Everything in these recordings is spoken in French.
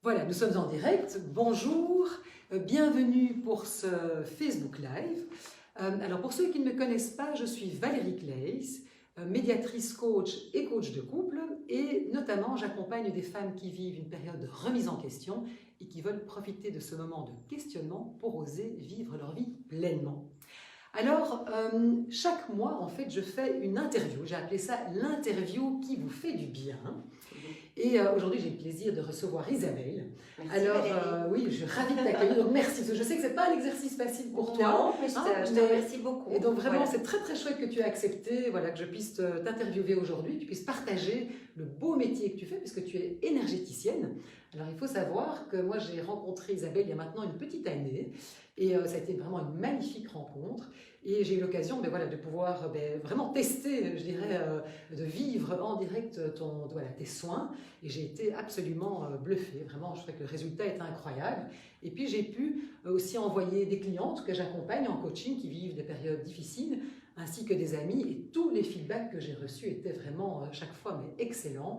Voilà, nous sommes en direct. Bonjour, bienvenue pour ce Facebook Live. Alors pour ceux qui ne me connaissent pas, je suis Valérie Claes, médiatrice coach et coach de couple et notamment j'accompagne des femmes qui vivent une période de remise en question et qui veulent profiter de ce moment de questionnement pour oser vivre leur vie pleinement. Alors, chaque mois, en fait, je fais une interview. J'ai appelé ça l'interview qui vous fait du bien. Et aujourd'hui, j'ai le plaisir de recevoir Isabelle. Merci, Alors, Valérie. oui, je suis ravie de t'accueillir. Donc, merci. Parce que je sais que ce n'est pas un exercice facile pour toi. Non, mais je te remercie beaucoup. Et donc, vraiment, Voilà. c'est très, très chouette que tu aies accepté voilà, que je puisse t'interviewer aujourd'hui, que tu puisses partager le beau métier que tu fais, puisque tu es énergéticienne. Alors, il faut savoir que moi, j'ai rencontré Isabelle il y a maintenant une petite année. Et ça a été vraiment une magnifique rencontre. Et j'ai eu l'occasion voilà, de pouvoir vraiment tester, je dirais, de vivre en direct tes soins. Et j'ai été absolument bluffée. Vraiment, je trouvais que le résultat était incroyable. Et puis, j'ai pu aussi envoyer des clientes que j'accompagne en coaching qui vivent des périodes difficiles, ainsi que des amis. Et tous les feedbacks que j'ai reçus étaient vraiment, chaque fois, mais excellents.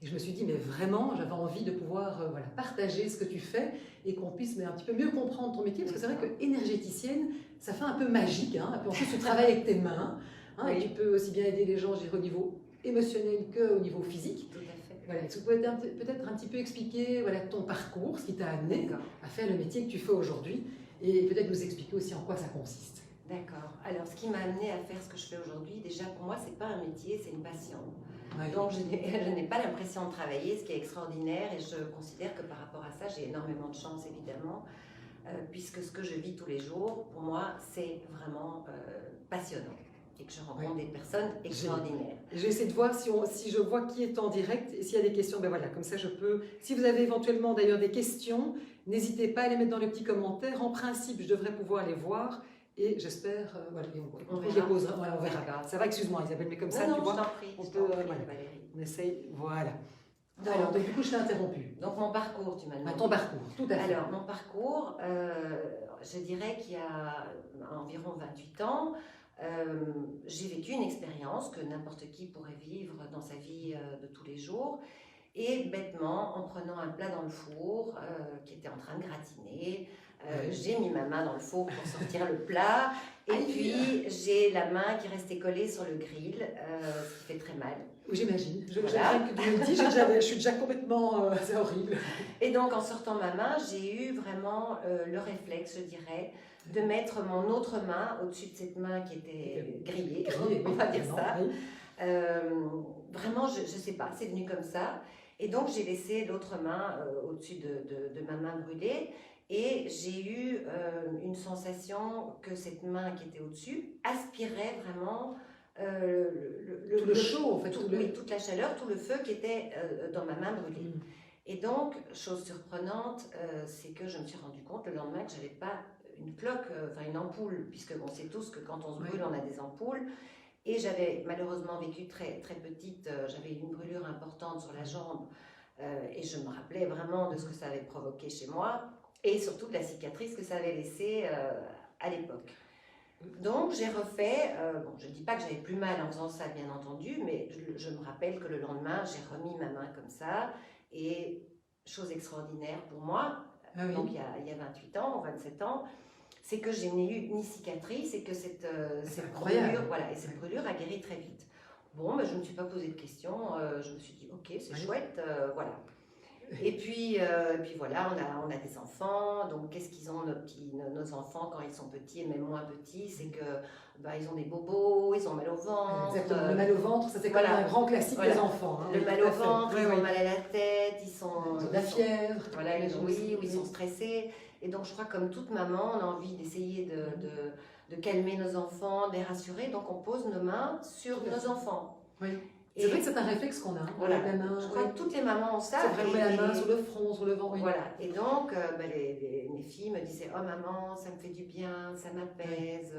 Et je me suis dit, mais vraiment, j'avais envie de pouvoir partager ce que tu fais et qu'on puisse un petit peu mieux comprendre ton métier. Parce que c'est vrai que énergéticienne, ça fait un peu magique. Hein. En plus, tu travailles avec tes mains. Hein, Oui. Et tu peux aussi bien aider les gens, je dirais, au niveau émotionnel qu'au niveau physique. Tout à fait. Voilà, tu peux peut-être un petit peu expliquer ton parcours, ce qui t'a amené à faire le métier que tu fais aujourd'hui. Et peut-être nous expliquer aussi en quoi ça consiste. D'accord. Alors, ce qui m'a amené à faire ce que je fais aujourd'hui, déjà pour moi, c'est pas un métier, c'est une passion. Ouais. Donc, je n'ai pas l'impression de travailler, ce qui est extraordinaire. Et je considère que par rapport à ça, j'ai énormément de chance, évidemment, puisque ce que je vis tous les jours, pour moi, c'est vraiment passionnant. Et que je rencontre des personnes extraordinaires. Je vais essayer de voir si je vois qui est en direct et s'il y a des questions, voilà, comme ça je peux. Si vous avez éventuellement d'ailleurs des questions, n'hésitez pas à les mettre dans les petits commentaires. En principe, je devrais pouvoir les voir et j'espère, on les posera, voilà, on verra. Ça va, excuse-moi Isabelle, mais comme ça, non, tu vois, je t'en prie, Valérie. On essaye, voilà. Alors, du coup, je t'ai interrompu. Donc, mon parcours, tu m'as demandé. Ton parcours, tout à fait. Alors, mon parcours, je dirais qu'il y a environ 28 ans, j'ai vécu une expérience que n'importe qui pourrait vivre dans sa vie de tous les jours. Et bêtement, en prenant un plat dans le four qui était en train de gratiner, j'ai mis ma main dans le four pour sortir le plat. Et puis, j'ai la main qui restait collée sur le grill, ce qui fait très mal. J'imagine. Voilà. Que tu me le dis, je suis déjà complètement... c'est horrible. Et donc, en sortant ma main, j'ai eu vraiment le réflexe, je dirais, de mettre mon autre main au-dessus de cette main qui était grillée, on va dire ça. Oui. Vraiment, je ne sais pas, c'est venu comme ça. Et donc, j'ai laissé l'autre main au-dessus de ma main brûlée. Et j'ai eu une sensation que cette main qui était au-dessus aspirait vraiment le chaud, en fait. Toute la chaleur, tout le feu qui était dans ma main brûlée. Et donc, chose surprenante, c'est que je me suis rendu compte le lendemain que je n'avais pas une cloque, une ampoule, puisque on sait tous que quand on se brûle, on a des ampoules. Et j'avais malheureusement vécu très, très petite, j'avais une brûlure importante sur la jambe, et je me rappelais vraiment de ce que ça avait provoqué chez moi, et surtout de la cicatrice que ça avait laissée à l'époque. Donc j'ai refait, je ne dis pas que j'avais plus mal en faisant ça bien entendu, mais je me rappelle que le lendemain j'ai remis ma main comme ça, et chose extraordinaire pour moi, donc il y a 28 ans, 27 ans, c'est que je n'ai eu ni cicatrice et que cette brûlure a guéri très vite. Bon, je ne me suis pas posé de questions, je me suis dit ok, c'est chouette, voilà. Et puis voilà, on a des enfants, donc qu'est-ce qu'ils ont nos enfants quand ils sont petits et même moins petits, c'est que ils ont des bobos, ils ont mal au ventre. Exactement, le mal au ventre, ça c'est quand même un grand classique des enfants. Hein, le mal au ventre, ils ont mal à la tête, ils ont de la fièvre. Voilà, ils sont stressés. Et donc je crois que comme toute maman, on a envie d'essayer de calmer nos enfants, de les rassurer, donc on pose nos mains sur nos enfants. Oui. C'est vrai que c'est un réflexe qu'on a. Voilà. La main, je crois que toutes les mamans ont ça. C'est vraiment la main sur le front, sur le ventre. Voilà. Et donc, mes filles me disaient « Oh maman, ça me fait du bien, ça m'apaise. »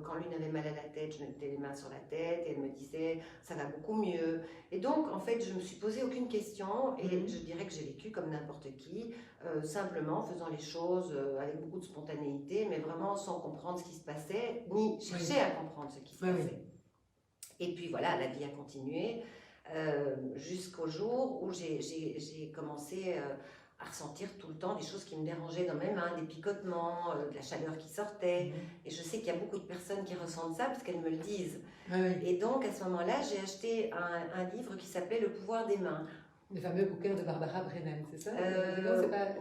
Quand l'une avait mal à la tête, je mettais les mains sur la tête et elle me disait « Ça va beaucoup mieux. » Et donc, en fait, je ne me suis posé aucune question et je dirais que j'ai vécu comme n'importe qui, simplement faisant les choses avec beaucoup de spontanéité, mais vraiment sans comprendre ce qui se passait, ni chercher à comprendre ce qui se passait. Et puis voilà, la vie a continué jusqu'au jour où j'ai commencé à ressentir tout le temps des choses qui me dérangeaient dans mes mains, des picotements, de la chaleur qui sortait. Et je sais qu'il y a beaucoup de personnes qui ressentent ça parce qu'elles me le disent. Et donc, à ce moment-là, j'ai acheté un livre qui s'appelait Le pouvoir des mains. Le fameux bouquin de Barbara Brennan, c'est ça?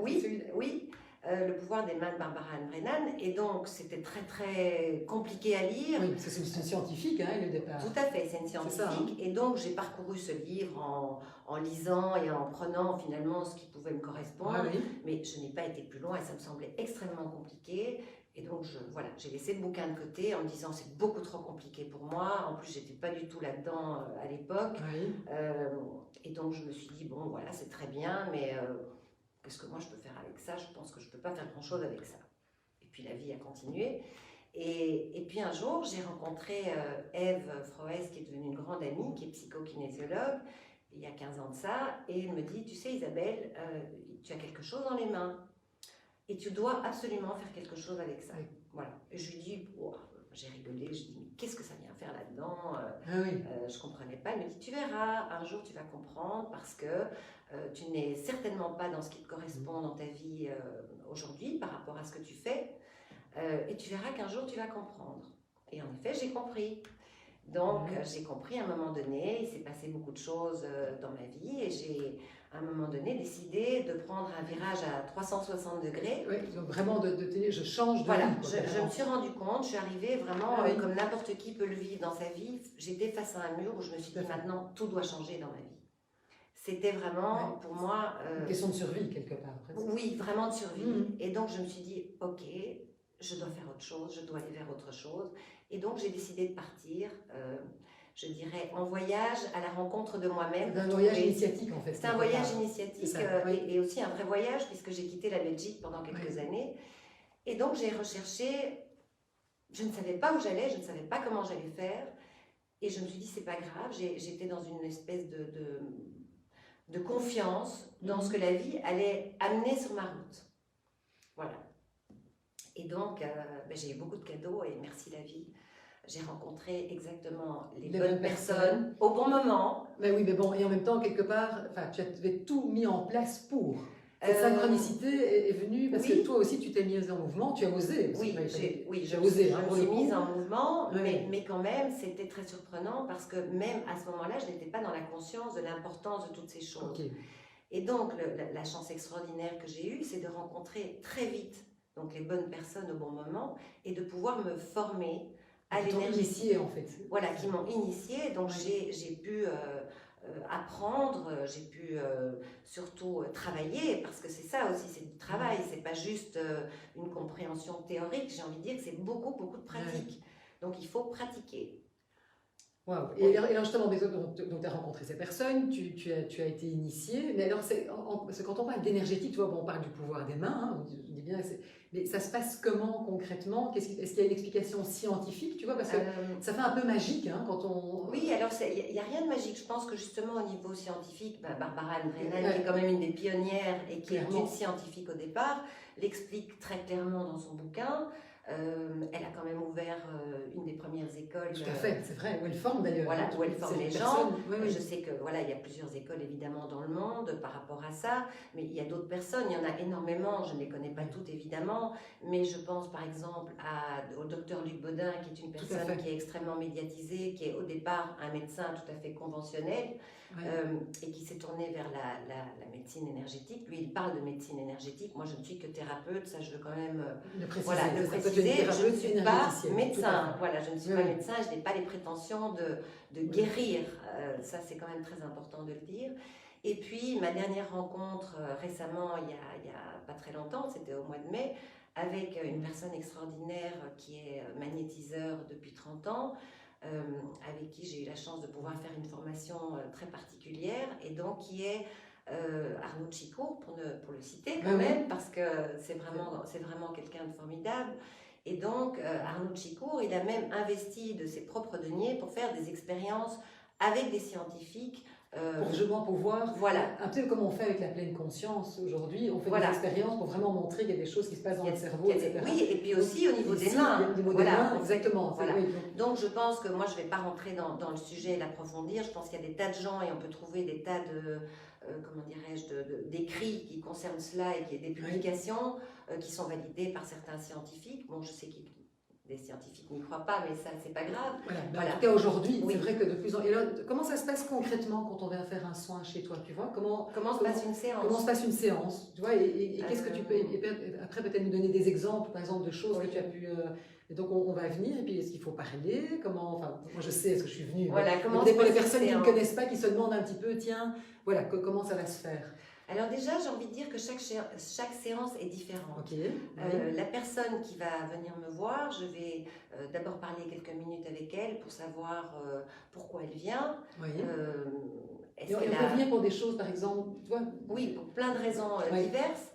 Oui. Le pouvoir des mains de Barbara Ann Brennan, et donc c'était très très compliqué à lire. Oui, parce que c'est une scientifique, hein, le départ. Tout à fait, c'est une scientifique, ça, hein. Et donc j'ai parcouru ce livre en lisant et en prenant finalement ce qui pouvait me correspondre, mais je n'ai pas été plus loin et ça me semblait extrêmement compliqué. Et donc voilà, j'ai laissé le bouquin de côté en me disant c'est beaucoup trop compliqué pour moi. En plus, j'étais pas du tout là-dedans à l'époque. Et donc je me suis dit bon voilà, c'est très bien, mais qu'est-ce que moi je peux faire avec ça? Je pense que je ne peux pas faire grand-chose avec ça. Et puis la vie a continué. Et puis un jour, j'ai rencontré Ève Froès, qui est devenue une grande amie, qui est psychokinésiologue, il y a 15 ans de ça. Et elle me dit, tu sais Isabelle, tu as quelque chose dans les mains. Et tu dois absolument faire quelque chose avec ça. Voilà. Et je lui dis, oh, j'ai rigolé, je dis, mais qu'est-ce que ça vient faire là-dedans? Je ne comprenais pas. Elle me dit, tu verras, un jour tu vas comprendre parce que tu n'es certainement pas dans ce qui te correspond dans ta vie aujourd'hui par rapport à ce que tu fais. Et tu verras qu'un jour tu vas comprendre. Et en effet, j'ai compris. Donc, j'ai compris à un moment donné, il s'est passé beaucoup de choses dans ma vie et j'ai à un moment donné décidé de prendre un virage à 360 degrés. Oui, donc vraiment de tenir, je change de voilà, vie. Je me suis rendu compte, je suis arrivée vraiment comme n'importe qui peut le vivre dans sa vie. J'étais face à un mur où je me suis dit maintenant tout doit changer dans ma vie. C'était vraiment pour moi... une question de survie quelque part. Presque. Oui, vraiment de survie. Et donc je me suis dit ok, je dois faire autre chose, je dois aller vers autre chose. Et donc j'ai décidé de partir, je dirais, en voyage à la rencontre de moi-même. C'est un voyage initiatique en fait. C'est un voyage initiatique et aussi un vrai voyage puisque j'ai quitté la Belgique pendant quelques années. Et donc j'ai recherché, je ne savais pas où j'allais, je ne savais pas comment j'allais faire. Et je me suis dit c'est pas grave, j'étais dans une espèce de confiance dans ce que la vie allait amener sur ma route. Voilà. Et donc, j'ai eu beaucoup de cadeaux et merci la vie. J'ai rencontré exactement les bonnes personnes au bon moment. Mais oui, mais bon, et en même temps, quelque part, tu avais tout mis en place pour. Cette synchronicité est venue parce que toi aussi, tu t'es mise en mouvement, tu as osé. J'ai osé. Je me suis mise en mouvement, mais quand même, c'était très surprenant parce que même à ce moment-là, je n'étais pas dans la conscience de l'importance de toutes ces choses. Et donc, la chance extraordinaire que j'ai eue, c'est de rencontrer très vite donc les bonnes personnes au bon moment et de pouvoir me former à l'énergie. Initiée en fait. Voilà, qui m'ont initiée. Donc j'ai pu apprendre, j'ai pu surtout travailler, parce que c'est ça aussi, c'est du travail, c'est pas juste une compréhension théorique, j'ai envie de dire que c'est beaucoup de pratique. Donc il faut pratiquer. Wow. Et alors justement, donc tu as rencontré ces personnes, tu as été initiée, mais alors quand on parle d'énergétique, tu vois, on parle du pouvoir des mains, hein, on dit bien, mais ça se passe comment concrètement? Est-ce qu'il y a une explication scientifique, tu vois, parce que ça fait un peu magique hein, quand on... Oui, alors il n'y a rien de magique, je pense que justement au niveau scientifique, Barbara Ann Brennan, qui est quand même une des pionnières et qui est une scientifique au départ, l'explique très clairement dans son bouquin. Elle a quand même ouvert une des premières écoles. Tout à fait, c'est vrai, où elle forme d'ailleurs. Voilà, où elle forme les gens. Je sais que voilà, il y a plusieurs écoles évidemment dans le monde par rapport à ça, mais il y a d'autres personnes, il y en a énormément, je ne les connais pas toutes évidemment, mais je pense par exemple au docteur Luc Baudin, qui est une personne qui est extrêmement médiatisée, qui est au départ un médecin tout à fait conventionnel, et qui s'est tourné vers la médecine énergétique. Lui, il parle de médecine énergétique. Moi, je ne suis que thérapeute, ça je veux quand même le préciser. Voilà, le préciser. Je ne suis pas médecin. Voilà, je ne suis pas médecin, je n'ai pas les prétentions de guérir. Ça, c'est quand même très important de le dire. Et puis, ma dernière rencontre récemment, il y a pas très longtemps, c'était au mois de mai, avec une personne extraordinaire qui est magnétiseur depuis 30 ans, avec qui j'ai eu la chance de pouvoir faire une formation très particulière, et donc qui est Arnaud Chicourt, pour le citer quand même, parce que c'est vraiment quelqu'un de formidable. Et donc Arnaud Chicourt, il a même investi de ses propres deniers pour faire des expériences avec des scientifiques. Pour justement pouvoir, un peu comme on fait avec la pleine conscience aujourd'hui, on fait des expériences pour vraiment montrer qu'il y a des choses qui se passent dans le cerveau, etc. Oui, et puis aussi au niveau des mains. Au niveau des mains, exactement. Voilà. Donc je pense que moi je ne vais pas rentrer dans le sujet et l'approfondir, je pense qu'il y a des tas de gens et on peut trouver des tas comment dirais-je, d'écrits qui concernent cela et qui des publications qui sont validées par certains scientifiques. Bon, je sais que des scientifiques n'y croient pas, mais ça, c'est pas grave. Voilà. En tout cas, aujourd'hui, c'est vrai que de plus en plus... Comment ça se passe concrètement quand on vient faire un soin chez toi, tu vois? Comment se passe une séance? Comment se passe une séance, tu vois? Et qu'est-ce que tu peux... Après, peut-être nous donner des exemples, par exemple, de choses que tu as pu... Et donc, on va venir, et puis est-ce qu'il faut parler? Comment... Enfin, moi, je sais, parce que je suis venue. Voilà, comment pour les personnes qui ne connaissent pas, qui se demandent un petit peu, tiens, voilà, comment ça va se faire? Alors déjà, j'ai envie de dire que chaque séance est différente. Okay. La personne qui va venir me voir, je vais d'abord parler quelques minutes avec elle pour savoir pourquoi elle vient. Oui. Et on peut venir pour des choses, par exemple, tu vois? Oui, pour plein de raisons diverses.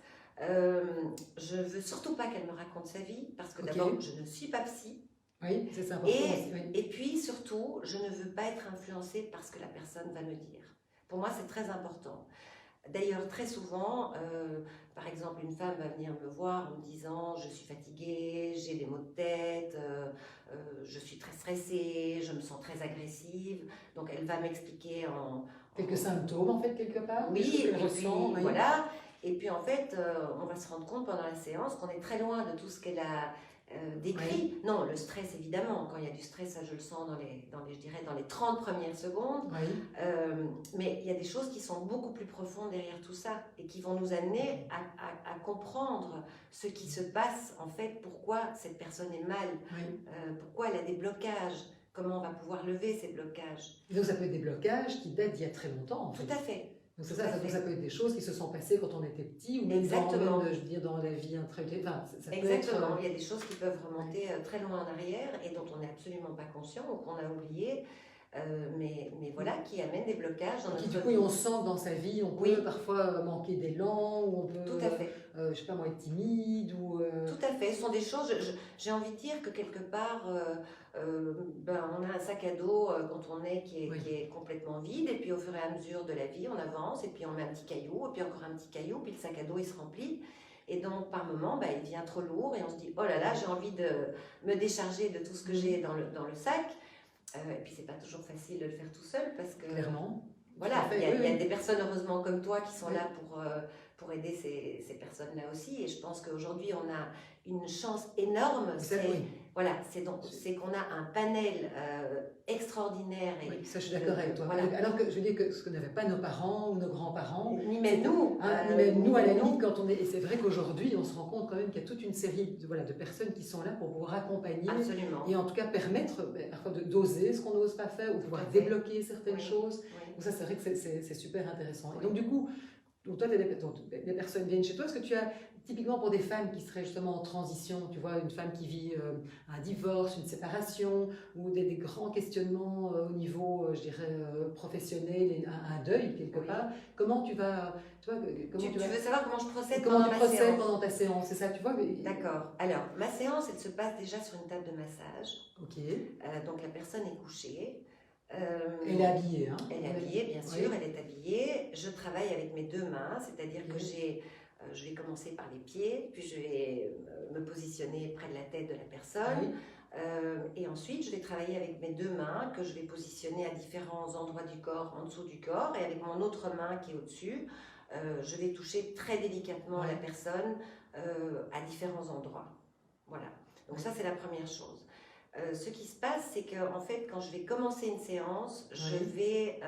Je veux surtout pas qu'elle me raconte sa vie, parce que d'abord, je ne suis pas psy. Oui, c'est important aussi. Oui. Et puis surtout, je ne veux pas être influencée par ce que la personne va me dire. Pour moi, c'est très important. D'ailleurs, très souvent, par exemple, une femme va venir me voir en me disant « je suis fatiguée, j'ai des maux de tête, je suis très stressée, je me sens très agressive ». Donc, elle va m'expliquer quelques symptômes, en fait, quelque part. Oui, voilà. Et puis, en fait, on va se rendre compte pendant la séance qu'on est très loin de tout ce qu'elle a décrit. Non, le stress, évidemment, quand il y a du stress, ça je le sens je dirais dans les 30 premières secondes. Mais il y a des choses qui sont beaucoup plus profondes derrière tout ça et qui vont nous amener à comprendre ce qui se passe, en fait, pourquoi cette personne est mal, pourquoi elle a des blocages, comment on va pouvoir lever ces blocages. Et donc ça peut être des blocages qui datent d'il y a très longtemps, en fait. Tout à fait. Donc ça peut être des choses qui se sont passées quand on était petit ou même dans, je veux dire, dans la vie intra-utérine. Enfin, exactement, il y a des choses qui peuvent remonter très loin en arrière et dont on n'est absolument pas conscient ou qu'on a oublié, mais voilà, qui amènent des blocages dans notre vie. Du coup, on sent que dans sa vie, on peut parfois manquer d'élan, ou on peut, tout à fait. Je sais pas moi, être timide ou... Tout à fait, ce sont des choses, j'ai envie de dire que quelque part, on a un sac à dos quand on est qui est complètement vide, et puis au fur et à mesure de la vie, on avance, et puis on met un petit caillou, et puis encore un petit caillou, puis le sac à dos, il se remplit. Et donc, par moment, il devient trop lourd, et on se dit, oh là là, j'ai envie de me décharger de tout ce que j'ai dans le sac. Et puis, c'est pas toujours facile de le faire tout seul, parce que... Clairement. Voilà, il y a des personnes, heureusement, comme toi, qui sont là pour aider ces personnes-là aussi. Et je pense qu'aujourd'hui, on a une chance énorme. Voilà, c'est qu'on a un panel extraordinaire. Oui, ça, je suis d'accord avec toi. Voilà. Alors que je veux dire que ce que n'avaient pas nos parents ou nos grands-parents. Ni même nous. Ni même nous, à la limite, quand on est. Et c'est vrai qu'aujourd'hui, on se rend compte quand même qu'il y a toute une série de personnes qui sont là pour pouvoir accompagner. Absolument. Et en tout cas permettre parfois d'oser ce qu'on n'ose pas faire ou pouvoir débloquer certaines choses. Donc ça, c'est vrai que c'est super intéressant. Et donc, du coup, toi, des personnes viennent chez toi. Est-ce que tu as, typiquement pour des femmes qui seraient justement en transition, tu vois, une femme qui vit un divorce, une séparation, ou des grands questionnements au niveau, je dirais, professionnel, un deuil quelque part, comment tu vas... Tu veux savoir comment je procède pendant ta séance, c'est ça, tu vois? D'accord. Alors, ma séance, elle se passe déjà sur une table de massage. Ok. Donc, la personne est couchée. Elle est habillée, hein? Elle est habillée, bien sûr, elle est habillée. Je travaille avec mes deux mains, c'est-à-dire que je vais commencer par les pieds, puis je vais me positionner près de la tête de la personne. Et ensuite, je vais travailler avec mes deux mains que je vais positionner à différents endroits du corps, en dessous du corps. Et avec mon autre main qui est au-dessus, je vais toucher très délicatement la personne à différents endroits. Voilà. Donc ça, c'est la première chose. Ce qui se passe, c'est qu'en fait, quand je vais commencer une séance, je vais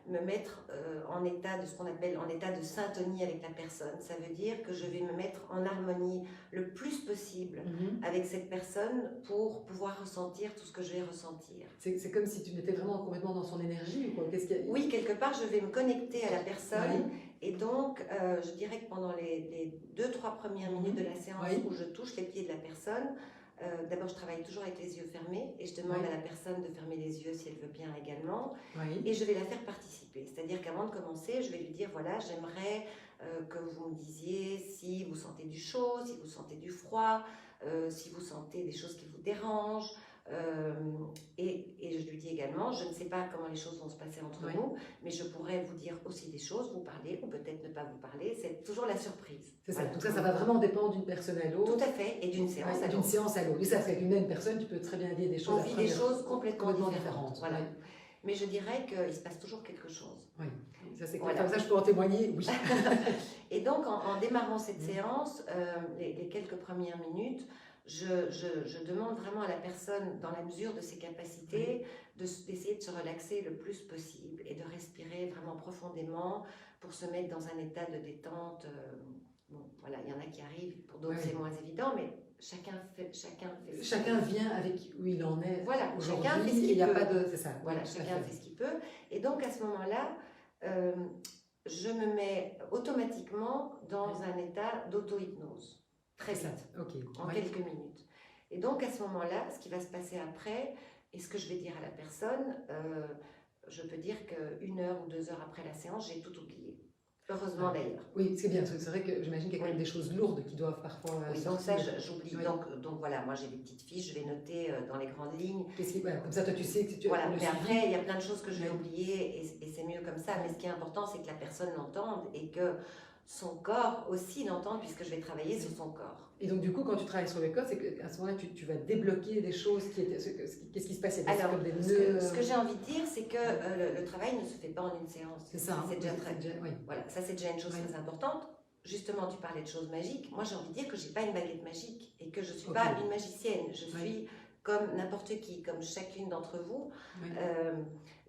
me mettre en état de ce qu'on appelle en état de syntonie avec la personne. Ça veut dire que je vais me mettre en harmonie le plus possible avec cette personne pour pouvoir ressentir tout ce que je vais ressentir. C'est comme si tu étais vraiment complètement dans son énergie ou quoi? Oui, quelque part, je vais me connecter à la personne. Et donc, je dirais que pendant les 2-3 premières minutes de la séance où je touche les pieds de la personne, d'abord, je travaille toujours avec les yeux fermés et je demande à la personne de fermer les yeux si elle veut bien également. Et je vais la faire participer. C'est-à-dire qu'avant de commencer, je vais lui dire, voilà, j'aimerais que vous me disiez si vous sentez du chaud, si vous sentez du froid, si vous sentez des choses qui vous dérangent. Et je lui dis également, je ne sais pas comment les choses vont se passer entre nous, mais je pourrais vous dire aussi des choses, vous parler ou peut-être ne pas vous parler. C'est toujours la surprise. C'est ça. Donc ça va vraiment dépendre d'une personne à l'autre. Tout à fait, et d'une séance à l'autre. D'une séance à l'autre. Et ça, c'est avec une même personne, tu peux très bien dire des choses. On vit des choses complètement différentes. Voilà. Mais je dirais qu'il se passe toujours quelque chose. ça c'est Voilà. comme ça je peux en témoigner, oui. Et donc, en démarrant cette séance, les quelques premières minutes, je demande vraiment à la personne, dans la mesure de ses capacités, d'essayer de se relaxer le plus possible et de respirer vraiment profondément pour se mettre dans un état de détente. Bon, voilà, il y en a qui arrivent, pour d'autres c'est moins évident, mais chacun vient avec où il en est. Voilà, aujourd'hui, chacun fait ce qu'il peut. Il n'y a pas de... C'est ça. Voilà, chacun fait ce qu'il peut. Et donc, à ce moment-là, je me mets automatiquement dans un état d'auto-hypnose, très vite, en quelques minutes. Et donc, à ce moment-là, ce qui va se passer après, et ce que je vais dire à la personne, je peux dire qu'une heure ou 2 heures après la séance, j'ai tout oublié. Heureusement d'ailleurs. Oui, c'est bien, c'est vrai que j'imagine qu'il y a quand même des choses lourdes qui doivent parfois oui, sortir. donc ça, j'oublie. Oui. Donc voilà, moi j'ai des petites fiches, je vais noter dans les grandes lignes. Comme ça, toi tu sais que tu voilà, mais après, il y a plein de choses que je vais oublier et c'est mieux comme ça. Mais ce qui est important, c'est que la personne l'entende et que son corps aussi l'entende, puisque je vais travailler sur son corps. Et donc du coup, quand tu travailles sur le corps, c'est qu'à ce moment-là, tu vas débloquer des choses. Qu'est-ce qui se passe? Alors, comme des nœuds... ce que j'ai envie de dire, c'est que le travail ne se fait pas en une séance. C'est ça. C'est déjà voilà, ça c'est déjà une chose très importante. Justement, tu parlais de choses magiques. Moi, j'ai envie de dire que je n'ai pas une baguette magique et que je ne suis pas une magicienne. Je suis comme n'importe qui, comme chacune d'entre vous.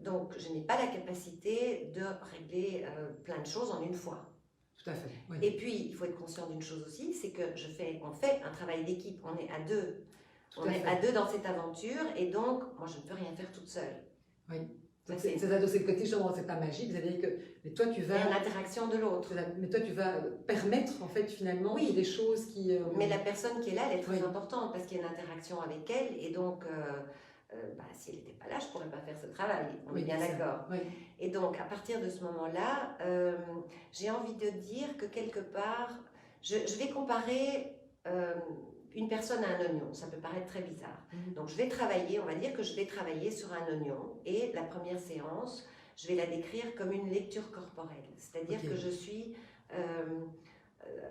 Donc, je n'ai pas la capacité de régler plein de choses en une fois. Tout à fait. Oui. Et puis, il faut être conscient d'une chose aussi, c'est que on fait un travail d'équipe. On est à deux. On est à deux dans cette aventure et donc, moi, je ne peux rien faire toute seule. Oui. C'est ça, c'est le côté, justement, c'est pas magique, c'est-à-dire que mais toi, tu vas... Il y a l'interaction de l'autre. Mais toi, tu vas permettre, en fait, finalement, qu'il y ait des choses qui... Mais la personne qui est là, elle est très importante parce qu'il y a une interaction avec elle et donc... si elle n'était pas là, je ne pourrais pas faire ce travail. On est bien d'accord. Oui. Et donc, à partir de ce moment-là, j'ai envie de dire que quelque part, je vais comparer une personne à un oignon. Ça peut paraître très bizarre. Donc, je vais travailler, on va dire que je vais travailler sur un oignon. Et la première séance, je vais la décrire comme une lecture corporelle. C'est-à-dire que je suis...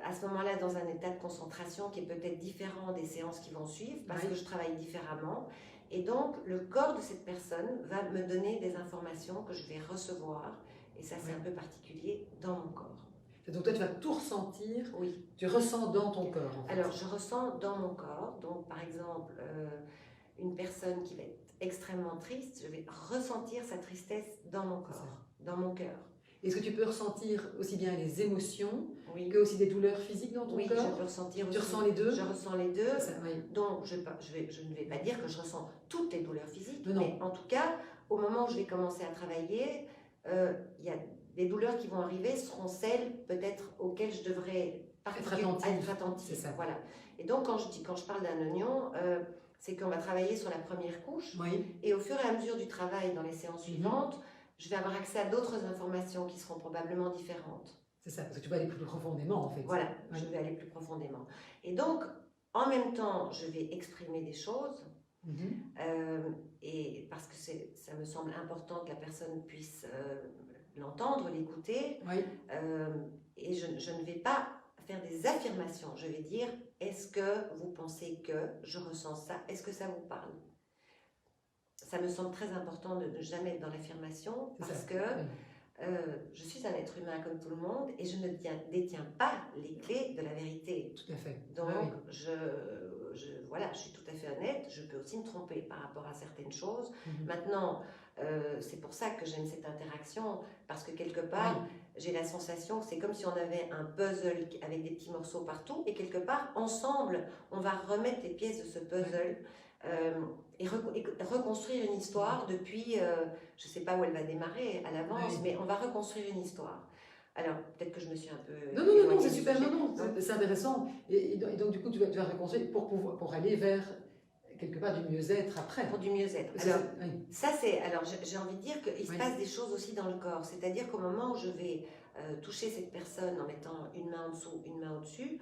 à ce moment-là, dans un état de concentration qui est peut-être différent des séances qui vont suivre, parce que je travaille différemment. Et donc, le corps de cette personne va me donner des informations que je vais recevoir. Et ça, c'est un peu particulier dans mon corps. Et donc, toi, tu vas tout ressentir. Oui. Tu ressens dans ton corps, en fait. Alors, je ressens dans mon corps. Donc, par exemple, une personne qui va être extrêmement triste, je vais ressentir sa tristesse dans mon corps, dans mon cœur. Est-ce que tu peux ressentir aussi bien les émotions que aussi des douleurs physiques dans ton corps? Oui, je peux ressentir aussi. Tu ressens les deux? Je ressens les deux. Ça, donc, je ne vais pas dire que je ressens toutes les douleurs physiques, non. Mais en tout cas, au moment où je vais commencer à travailler, il y a des douleurs qui vont arriver, seront celles peut-être auxquelles je devrais être attentive. C'est ça. Voilà. Et donc, quand je parle d'un oignon, c'est qu'on va travailler sur la première couche. Et au fur et à mesure du travail dans les séances suivantes, je vais avoir accès à d'autres informations qui seront probablement différentes. C'est ça, parce que tu vas aller plus profondément en fait. Voilà, je vais aller plus profondément. Et donc, en même temps, je vais exprimer des choses, et parce que ça me semble important que la personne puisse l'entendre, l'écouter, et je ne vais pas faire des affirmations, je vais dire, est-ce que vous pensez que je ressens ça, est-ce que ça vous parle? Ça me semble très important de ne jamais être dans l'affirmation parce que je suis un être humain comme tout le monde et je ne détiens pas les clés de la vérité. Tout à fait. Donc, voilà, je suis tout à fait honnête. Je peux aussi me tromper par rapport à certaines choses. Maintenant, c'est pour ça que j'aime cette interaction parce que quelque part, j'ai la sensation que c'est comme si on avait un puzzle avec des petits morceaux partout et quelque part, ensemble, on va remettre les pièces de ce puzzle. Et reconstruire une histoire depuis, je ne sais pas où elle va démarrer à l'avance, mais on va reconstruire une histoire. Alors, peut-être que je me suis un peu... Non, c'est super, c'est intéressant. Et donc, du coup, tu vas reconstruire pour aller vers, quelque part, du mieux-être après. Pour du mieux-être. Alors, ça, c'est... Alors, j'ai envie de dire qu'il se passe des choses aussi dans le corps. C'est-à-dire qu'au moment où je vais toucher cette personne en mettant une main en dessous, une main au-dessus,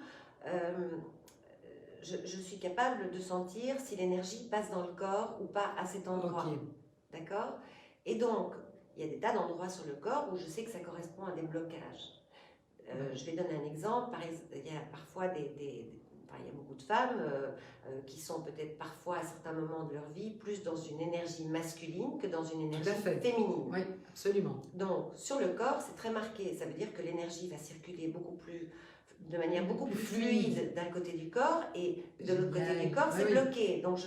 je suis capable de sentir si l'énergie passe dans le corps ou pas à cet endroit. D'accord? Et donc, il y a des tas d'endroits sur le corps où je sais que ça correspond à des blocages. Je vais donner un exemple. Il y a parfois il y a beaucoup de femmes qui sont peut-être parfois à certains moments de leur vie plus dans une énergie masculine que dans une énergie féminine. Oui, absolument. Donc, sur le corps, c'est très marqué. Ça veut dire que l'énergie va circuler de manière beaucoup plus fluide d'un côté du corps et de l'autre côté du corps, c'est bloqué. Donc,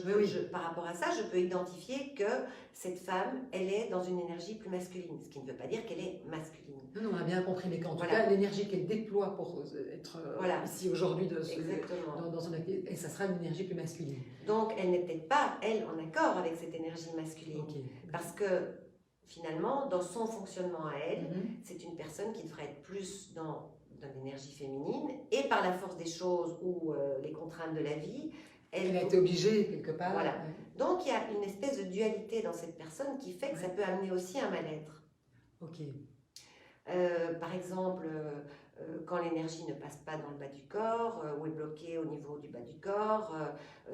par rapport à ça, je peux identifier que cette femme, elle est dans une énergie plus masculine, ce qui ne veut pas dire qu'elle est masculine. Non, on a bien compris, mais qu'en tout cas, l'énergie qu'elle déploie pour être ici aujourd'hui dans son activité, ça sera une énergie plus masculine. Donc, elle n'est peut-être pas, elle, en accord avec cette énergie masculine. Parce que, finalement, dans son fonctionnement à elle, c'est une personne qui devrait être plus dans l'énergie féminine, et par la force des choses ou les contraintes de la vie, elle a été obligée quelque part. Voilà. Donc il y a une espèce de dualité dans cette personne qui fait que ça peut amener aussi un mal-être. Ok. Par exemple, quand l'énergie ne passe pas dans le bas du corps ou est bloquée au niveau du bas du corps,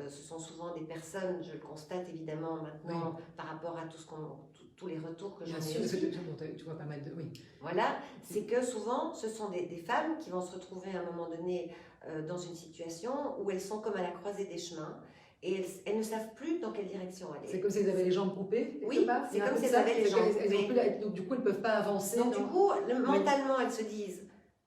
ce sont souvent des personnes, je le constate évidemment maintenant par rapport à tous les retours que j'en ai aussi. Tu vois pas mal de... Oui. Voilà, c'est que souvent ce sont des femmes qui vont se retrouver à un moment donné dans une situation où elles sont comme à la croisée des chemins. Et elles ne savent plus dans quelle direction aller. C'est comme si elles avaient les jambes coupées. Oui, c'est comme si elles avaient les jambes coupées. Donc du coup, elles ne peuvent pas avancer. Donc du coup, mentalement, elles se disent,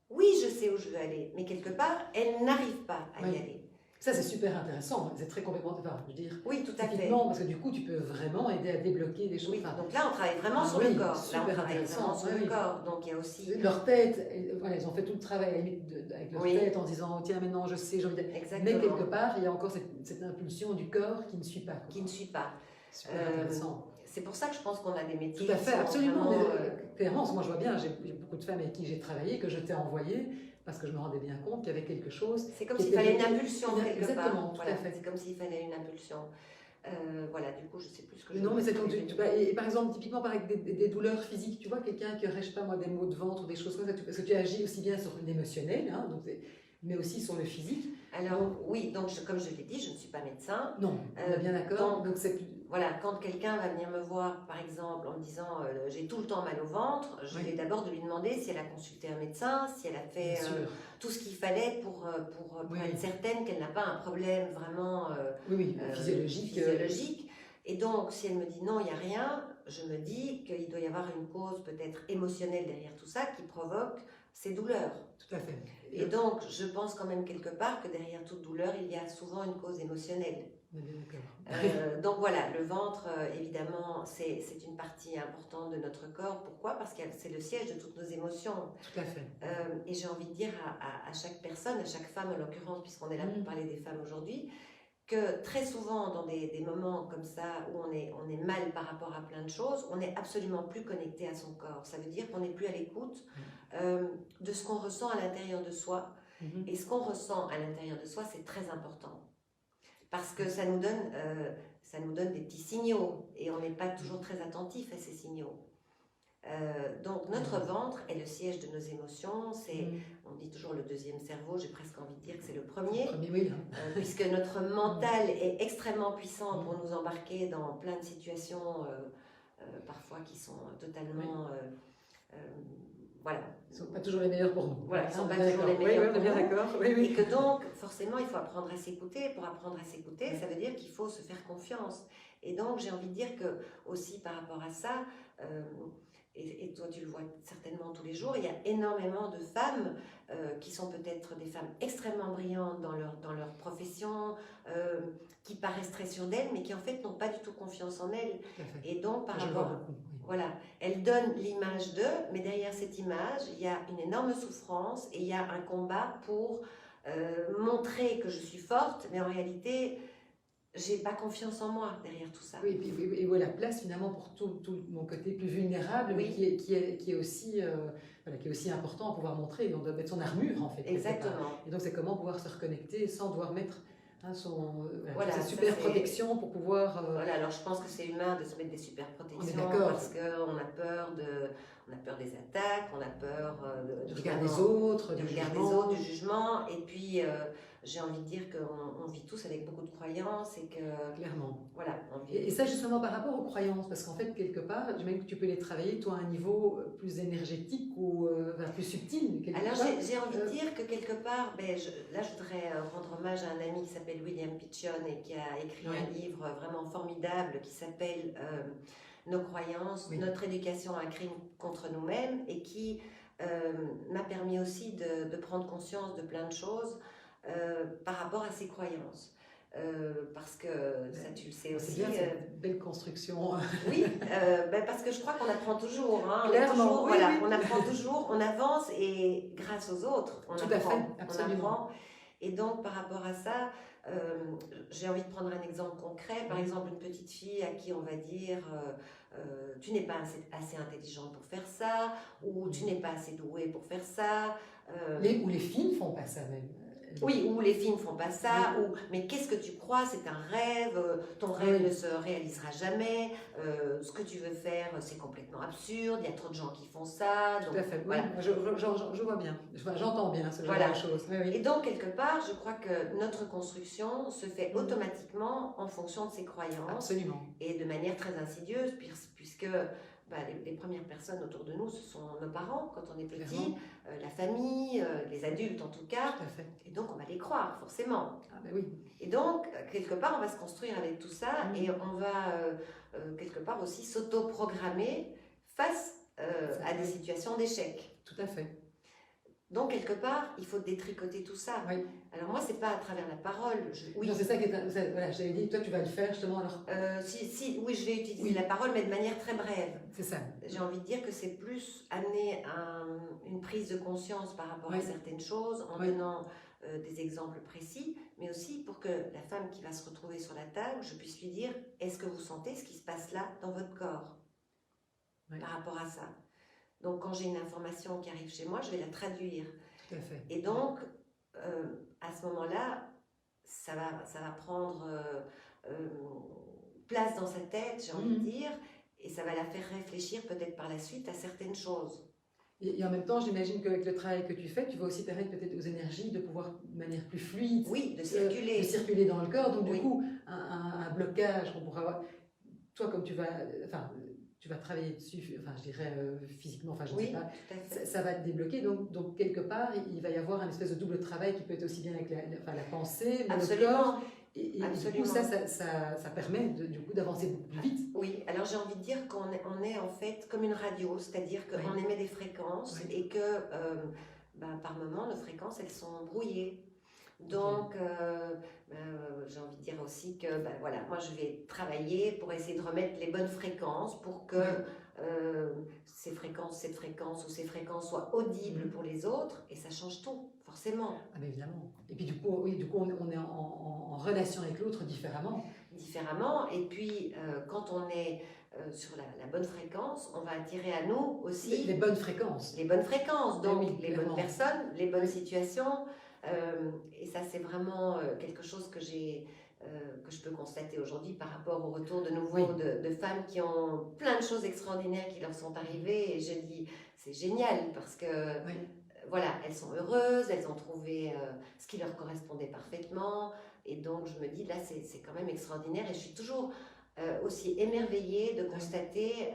oui, je sais où je veux aller, mais quelque part, elles n'arrivent pas à y aller. Ça, c'est super intéressant. C'est très complémentaire, je veux dire. Oui, tout à fait. Parce que du coup, tu peux vraiment aider à débloquer des choses. Oui, donc là, on travaille vraiment sur le corps. Là, on travaille vraiment sur le corps. Donc il y a aussi... Leur tête, elles ont fait tout le travail avec leur tête en disant, tiens, maintenant, je sais, j'ai envie d'aller. Mais quelque part, il y a encore cette impulsion du corps qui ne suit pas. Qui ne suit pas. Super intéressant. C'est pour ça que je pense qu'on a des métiers. Tout à fait, absolument. Clairement, moi, je vois bien, j'ai beaucoup de femmes avec qui j'ai travaillé, que je t'ai envoyé, parce que je me rendais bien compte qu'il y avait quelque chose. C'est comme s'il fallait une impulsion quelque part. Exactement, tout à fait. C'est comme s'il fallait une impulsion. Voilà, du coup, je sais plus ce que je... Non, mais c'est quand et par exemple, typiquement, avec des douleurs physiques, tu vois, quelqu'un qui aurait, je sais pas moi, des maux de ventre ou des choses comme ça, parce que tu agis aussi bien sur l'émotionnel, hein, mais aussi sur le physique. Alors, oui, donc comme je l'ai dit, je ne suis pas médecin. Non, on est bien d'accord. Donc c'est voilà, quand quelqu'un va venir me voir, par exemple, en me disant j'ai tout le temps mal au ventre, je vais d'abord de lui demander si elle a consulté un médecin, si elle a fait tout ce qu'il fallait pour être certaine qu'elle n'a pas un problème vraiment physiologique. Et donc, si elle me dit non, il n'y a rien, je me dis qu'il doit y avoir une cause peut-être émotionnelle derrière tout ça qui provoque ces douleurs. Tout à fait. Et donc, je pense quand même quelque part que derrière toute douleur, il y a souvent une cause émotionnelle. Donc voilà, le ventre, évidemment, c'est une partie importante de notre corps. Pourquoi? Parce que c'est le siège de toutes nos émotions. Tout à fait. Et j'ai envie de dire à chaque personne, à chaque femme en l'occurrence, puisqu'on est là pour parler des femmes aujourd'hui, que très souvent dans des moments comme ça où on est mal par rapport à plein de choses, on n'est absolument plus connecté à son corps. Ça veut dire qu'on n'est plus à l'écoute de ce qu'on ressent à l'intérieur de soi. Et ce qu'on ressent à l'intérieur de soi, c'est très important. Parce que ça nous donne des petits signaux et on n'est pas toujours très attentif à ces signaux. Donc notre ventre est le siège de nos émotions, on dit toujours le deuxième cerveau, j'ai presque envie de dire que c'est le premier, puisque notre mental est extrêmement puissant pour nous embarquer dans plein de situations parfois qui sont totalement... voilà. Ils ne sont pas toujours les meilleurs pour nous. Voilà, ils ne sont pas toujours les meilleurs pour nous. Et que donc, forcément, il faut apprendre à s'écouter. Pour apprendre à s'écouter, ça veut dire qu'il faut se faire confiance. Et donc, j'ai envie de dire que, aussi par rapport à ça, et toi tu le vois certainement tous les jours, il y a énormément de femmes qui sont peut-être des femmes extrêmement brillantes dans leur profession, qui paraissent très sûres d'elles, mais qui en fait n'ont pas du tout confiance en elles. Et donc, par rapport... Voilà, elles donnent l'image d'eux, mais derrière cette image, il y a une énorme souffrance et il y a un combat pour montrer que je suis forte, mais en réalité, j'ai pas confiance en moi derrière tout ça. Oui, et où est la place finalement pour tout mon côté plus vulnérable, mais qui est aussi important à pouvoir montrer. On doit mettre son armure en fait. Exactement. Et donc c'est comment pouvoir se reconnecter sans devoir mettre sa super protection pour pouvoir... Voilà, alors je pense que c'est humain de se mettre des super protections parce qu'on a peur des attaques, on a peur du regard des autres, du jugement. Et puis, j'ai envie de dire qu'on vit tous avec beaucoup de croyances et que... Clairement. Voilà, on vit... Et ça, justement, par rapport aux croyances, parce qu'en fait, quelque part, j'imagine que tu peux les travailler, toi, à un niveau plus énergétique ou plus subtil. Alors, j'ai envie de dire que quelque part, là, je voudrais rendre hommage à un ami qui s'appelle William Pichon et qui a écrit un livre vraiment formidable qui s'appelle Nos croyances, notre éducation à un crime contre nous-mêmes, et qui m'a permis aussi de prendre conscience de plein de choses par rapport à ces croyances. Parce que ça tu le sais aussi. C'est bien cette belle construction. Oui, parce que je crois qu'on apprend toujours. Hein, Clairement, on apprend toujours, on avance et grâce aux autres, on apprend. On apprend. Et donc par rapport à ça, j'ai envie de prendre un exemple concret. Par exemple, une petite fille à qui on va dire tu n'es pas assez intelligente pour faire ça, ou tu n'es pas assez douée pour faire ça. Ou les filles ne font pas ça même. Oui, ou les filles ne font pas ça, ou mais qu'est-ce que tu crois, c'est un rêve, ton rêve ne se réalisera jamais, ce que tu veux faire, c'est complètement absurde, il y a trop de gens qui font ça. Donc, tout à fait, voilà. Je vois bien, j'entends bien ce genre de choses. Oui. Et donc, quelque part, je crois que notre construction se fait automatiquement en fonction de ses croyances. Absolument. Et de manière très insidieuse, puisque... les premières personnes autour de nous, ce sont nos parents quand on est petit, la famille, les adultes en tout cas. Tout à fait. Et donc, on va les croire, forcément. Ah ben oui. Et donc, quelque part, on va se construire avec tout ça et on va, quelque part, aussi s'auto-programmer face à des situations d'échec. Tout à fait. Donc, quelque part, il faut détricoter tout ça. Oui. Alors, moi, c'est pas à travers la parole. Oui. Non, c'est ça qui est... Voilà, j'avais dit, toi, tu vas le faire, justement. Alors... oui, je vais utiliser la parole, mais de manière très brève. C'est ça. J'ai envie de dire que c'est plus amener une prise de conscience par rapport à certaines choses, en donnant des exemples précis, mais aussi pour que la femme qui va se retrouver sur la table, je puisse lui dire, est-ce que vous sentez ce qui se passe là dans votre corps par rapport à ça? Donc, quand j'ai une information qui arrive chez moi, je vais la traduire. Tout à fait. Et donc, à ce moment-là, ça va prendre place dans sa tête, j'ai envie de dire, et ça va la faire réfléchir peut-être par la suite à certaines choses. Et en même temps, j'imagine qu'avec le travail que tu fais, tu vas aussi permettre peut-être aux énergies de pouvoir, de manière plus fluide, de circuler. De circuler dans le corps. Donc, du coup, un blocage qu'on pourra avoir... Toi, comme tu vas travailler dessus, je dirais physiquement, je ne sais pas, ça va te débloquer. Donc, quelque part, il va y avoir un espèce de double travail qui peut être aussi bien avec la pensée, mais le corps. Et du coup, ça permet du coup d'avancer beaucoup plus vite. Oui, alors j'ai envie de dire qu'on est en fait comme une radio, c'est-à-dire qu'on émet des fréquences et que par moment, nos fréquences, elles sont brouillées. Donc, j'ai envie de dire aussi que moi je vais travailler pour essayer de remettre les bonnes fréquences pour que cette fréquence ou ces fréquences soient audibles pour les autres, et ça change tout, forcément. Ah, mais évidemment. Et puis du coup on est en relation avec l'autre différemment. Différemment, et puis quand on est sur la bonne fréquence, on va attirer à nous aussi les bonnes fréquences. Les bonnes fréquences, donc les bonnes personnes, les bonnes situations. Et ça, c'est vraiment quelque chose que je peux constater aujourd'hui par rapport au retour de nouveau de femmes qui ont plein de choses extraordinaires qui leur sont arrivées. Et je dis, c'est génial parce que voilà, elles sont heureuses, elles ont trouvé ce qui leur correspondait parfaitement. Et donc, je me dis, là, c'est quand même extraordinaire. Et je suis toujours aussi émerveillée de constater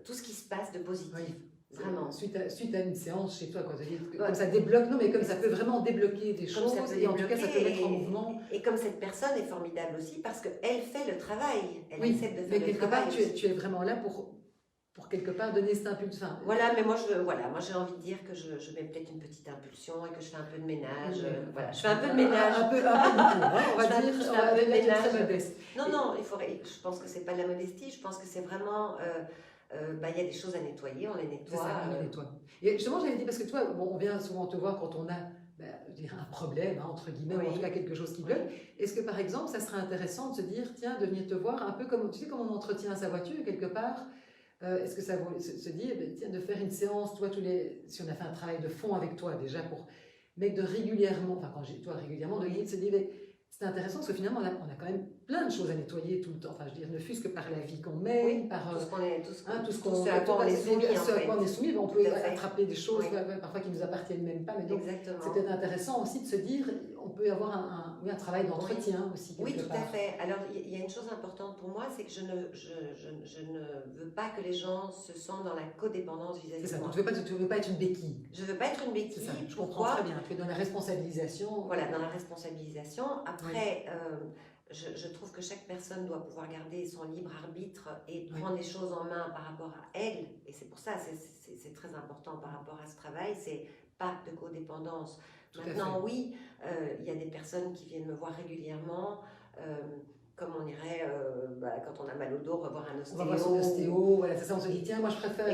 tout ce qui se passe de positif. Vraiment. Suite à une séance chez toi, comme ça débloque, non mais comme ça peut vraiment débloquer des choses, et en tout cas ça peut mettre en mouvement. Et comme cette personne est formidable aussi parce qu'elle fait le travail, elle essaie de faire le travail. Mais quelque part tu es vraiment là pour quelque part donner cette impulsion. Voilà, mais moi j'ai envie de dire que je mets peut-être une petite impulsion et que je fais un peu de ménage. Je fais un peu de ménage. Un peu on va dire, je fais un peu de ménage. Très modeste. Non, je pense que c'est pas de la modestie, je pense que c'est vraiment... il y a des choses à nettoyer, on les nettoie. C'est ça, on les nettoie. Et justement, j'avais dit, parce que toi, on vient souvent te voir quand on a un problème, entre guillemets, ou en tout cas quelque chose qui bloque. Est-ce que par exemple, ça serait intéressant de se dire, tiens, de venir te voir un peu comme, tu sais, comme on entretient sa voiture, quelque part, est-ce que ça vaut se dire, tiens, de faire une séance, toi, si on a fait un travail de fond avec toi déjà, mais de régulièrement, quand j'ai toi régulièrement, de se dire, c'est intéressant parce que finalement, on a quand même plein plein de choses à nettoyer tout le temps. Enfin, je veux dire, ne fût-ce que par la vie qu'on mène, Oui, par tout ce qu'on est, tout tout ce à quoi on est soumis, en ce à fait. quoi on est soumis. On peut Tout à fait. attraper des choses Oui. parfois qui nous appartiennent même pas. Mais donc, Exactement. c'est peut-être intéressant aussi de se dire, on peut avoir un travail d'entretien aussi quelque Oui, tout part. à fait. Alors, il y a une chose importante pour moi, c'est que je ne veux pas que les gens se sentent dans la codépendance vis-à-vis C'est de ça, moi. tu veux pas être une béquille. Je ne veux pas être une béquille. C'est ça, je comprends Pourquoi? très bien. Tu es dans la responsabilisation. Voilà, dans la responsabilisation. Après, je trouve que chaque personne doit pouvoir garder son libre arbitre et prendre les choses en main par rapport à elle. Et c'est pour ça, c'est très important par rapport à ce travail, c'est pas de codépendance. Maintenant, oui, il y a des personnes qui viennent me voir régulièrement, comme on irait, quand on a mal au dos, revoir un ostéo. On va voir son ostéo, voilà, c'est ça, on se dit, tiens, moi je préfère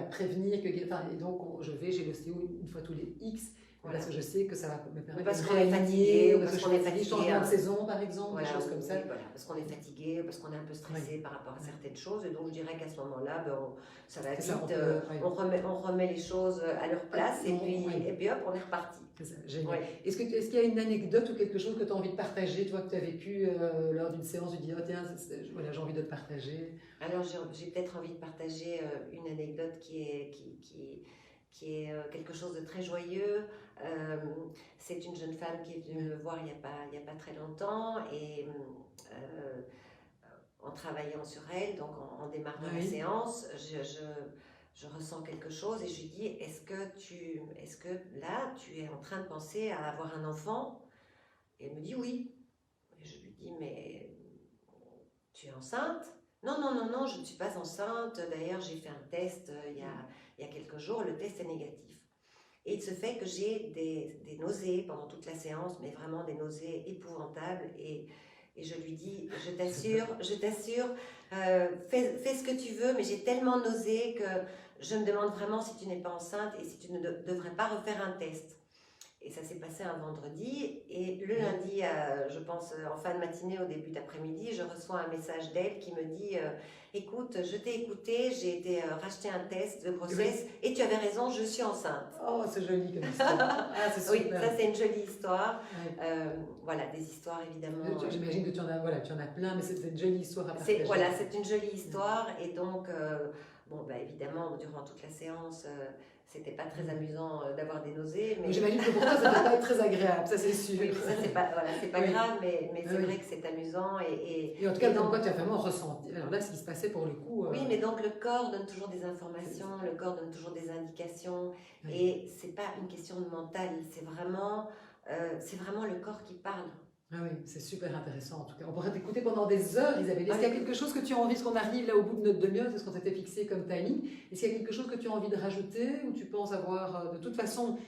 prévenir que... et donc, j'ai l'ostéo une fois tous les X, parce que je sais que ça va me permettre parce de qu'on est fatigué, parce que je suis fatiguée, changement de saison par exemple, des choses comme ça. Voilà, parce qu'on est fatigué, parce qu'on est un peu stressé par rapport à certaines choses. Et donc je dirais qu'à ce moment-là, ça va vite, on remet les choses à leur place et puis hop, on est reparti. C'est ça, génial. Est-ce qu'il y a une anecdote ou quelque chose que tu as envie de partager, toi, que tu as vécu lors d'une séance, tu dis, oh tiens, voilà, j'ai envie de te partager? Alors j'ai peut-être envie de partager une anecdote qui est quelque chose de très joyeux. C'est une jeune femme qui est venue me voir il n'y a pas très longtemps et en travaillant sur elle, donc en démarrant la séance, je ressens quelque chose et je lui dis, est-ce que là tu es en train de penser à avoir un enfant? Et elle me dit oui. Et je lui dis, mais tu es enceinte? Non, je ne suis pas enceinte. D'ailleurs, j'ai fait un test il y a quelques jours, le test est négatif. Et il se fait que j'ai des nausées pendant toute la séance, mais vraiment des nausées épouvantables. Et je lui dis, je t'assure, fais ce que tu veux, mais j'ai tellement nausé que je me demande vraiment si tu n'es pas enceinte et si tu ne devrais pas refaire un test. Et ça s'est passé un vendredi. Et le lundi, je pense en fin de matinée, au début d'après-midi, je reçois un message d'elle qui me dit écoute, je t'ai écouté, j'ai été racheter un test de grossesse et tu avais raison, je suis enceinte. Oh, c'est joli comme histoire. C'est super. Oui, ça c'est une jolie histoire. Voilà, des histoires évidemment. J'imagine que tu en as plein, mais c'est une jolie histoire à partager. Voilà, c'est une jolie histoire. Et donc, évidemment, durant toute la séance, c'était pas très amusant d'avoir des nausées. Mais j'imagine que pour toi, ça ne va pas être très agréable, ça c'est sûr. Oui, ça c'est pas grave, mais c'est vrai que c'est amusant. Et en tout cas, donc, tu as vraiment ressenti. Alors là, ce qui se passait pour le coup. Oui, mais donc le corps donne toujours des informations, le corps donne toujours des indications. Et c'est pas une question de mental, c'est vraiment le corps qui parle. Ah oui, c'est super intéressant en tout cas. On pourrait t'écouter pendant des heures, Isabelle. Est-ce qu'il y a quelque chose que tu as envie, parce qu'on arrive là au bout de notre demi-heure, c'est ce qu'on s'était fixé comme timing, est-ce qu'il y a quelque chose que tu as envie de rajouter ou tu penses avoir, de toute façon,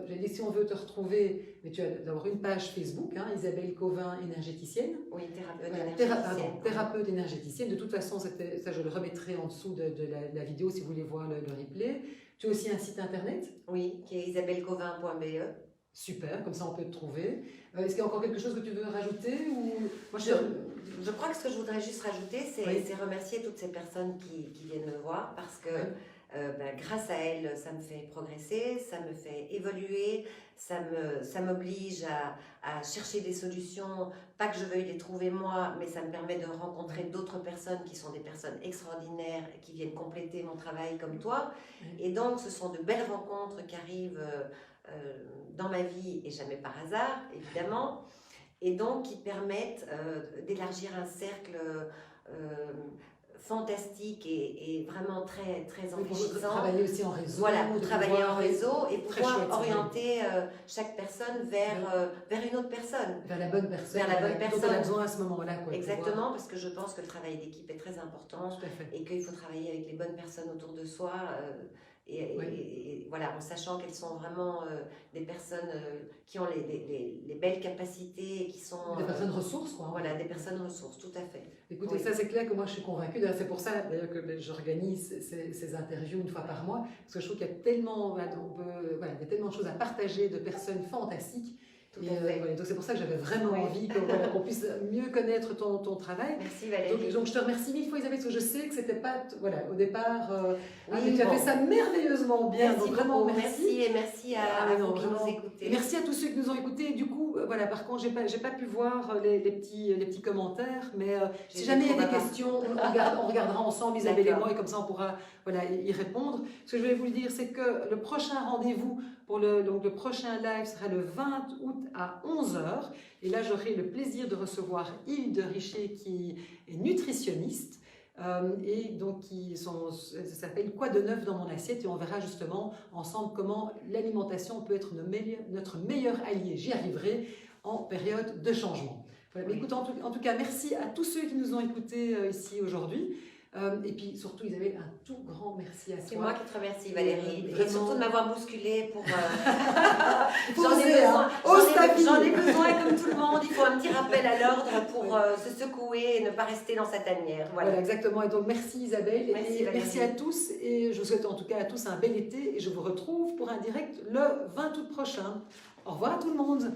j'ai dit si on veut te retrouver, mais tu as d'avoir une page Facebook, Isabelle Cauvin, énergéticienne. Oui, thérapeute énergéticienne. De toute façon, ça je le remettrai en dessous de la vidéo si vous voulez voir le replay. Tu as aussi un site internet? Oui, qui est isabellecauvin.be. Super, comme ça on peut te trouver. Est-ce qu'il y a encore quelque chose que tu veux rajouter ou... Moi, je crois que ce que je voudrais juste rajouter, c'est remercier toutes ces personnes qui viennent me voir parce que grâce à elles, ça me fait progresser, ça me fait évoluer, ça m'oblige à chercher des solutions, pas que je veuille les trouver moi, mais ça me permet de rencontrer d'autres personnes qui sont des personnes extraordinaires, qui viennent compléter mon travail comme toi. Et donc, ce sont de belles rencontres qui arrivent dans ma vie, et jamais par hasard, évidemment, et donc qui permettent d'élargir un cercle fantastique et vraiment très, très enrichissant. Pour travailler aussi en réseau. Voilà, pour travailler en réseau et pouvoir orienter chaque personne vers une autre personne. Vers la bonne personne. Vers la bonne personne. Dont on a besoin à ce moment-là. Exactement, parce que je pense que le travail d'équipe est très important et qu'il faut travailler avec les bonnes personnes autour de soi. Et voilà, en sachant qu'elles sont vraiment des personnes qui ont les belles capacités, qui sont... Des personnes ressources, quoi. Voilà, des personnes ressources, tout à fait. Écoutez, ça c'est clair que moi je suis convaincue, c'est pour ça d'ailleurs que j'organise ces interviews une fois par mois, parce que je trouve qu'il y a tellement, il y a tellement de choses à partager, de personnes fantastiques. Donc c'est pour ça que j'avais vraiment envie qu'on puisse mieux connaître ton travail. Merci Valérie. Donc je te remercie mille fois Isabelle, parce que je sais que c'était pas, au départ, mais tu as fait ça merveilleusement bien. Merci donc vraiment merci. et merci à vous qui nous écoutez. Merci à tous ceux qui nous ont écoutés. Du coup, voilà, par contre, j'ai pas pu voir les petits commentaires, mais si jamais il y a des questions, on regardera ensemble, Isabelle et moi, et comme ça on pourra y répondre. Ce que je voulais vous dire, c'est que le prochain rendez-vous pour le prochain live sera le 20 août à 11 h. Et là, j'aurai le plaisir de recevoir Hilde Richer, qui est nutritionniste. Et donc ça s'appelle Quoi de neuf dans mon assiette, et on verra justement ensemble comment l'alimentation peut être notre meilleur allié, j'y arriverai, en période de changement. Voilà. Mais écoute, en tout cas, merci à tous ceux qui nous ont écoutés ici aujourd'hui. Et puis surtout, Isabelle, un tout grand merci à toi. C'est moi qui te remercie, Valérie. Et surtout de m'avoir bousculée pour... J'en ai besoin comme tout le monde. Il faut un petit rappel à l'ordre pour se secouer et ne pas rester dans sa tanière. Voilà, exactement. Et donc, merci Isabelle. Merci à tous. Et je vous souhaite en tout cas à tous un bel été. Et je vous retrouve pour un direct le 20 août prochain. Au revoir à tout le monde.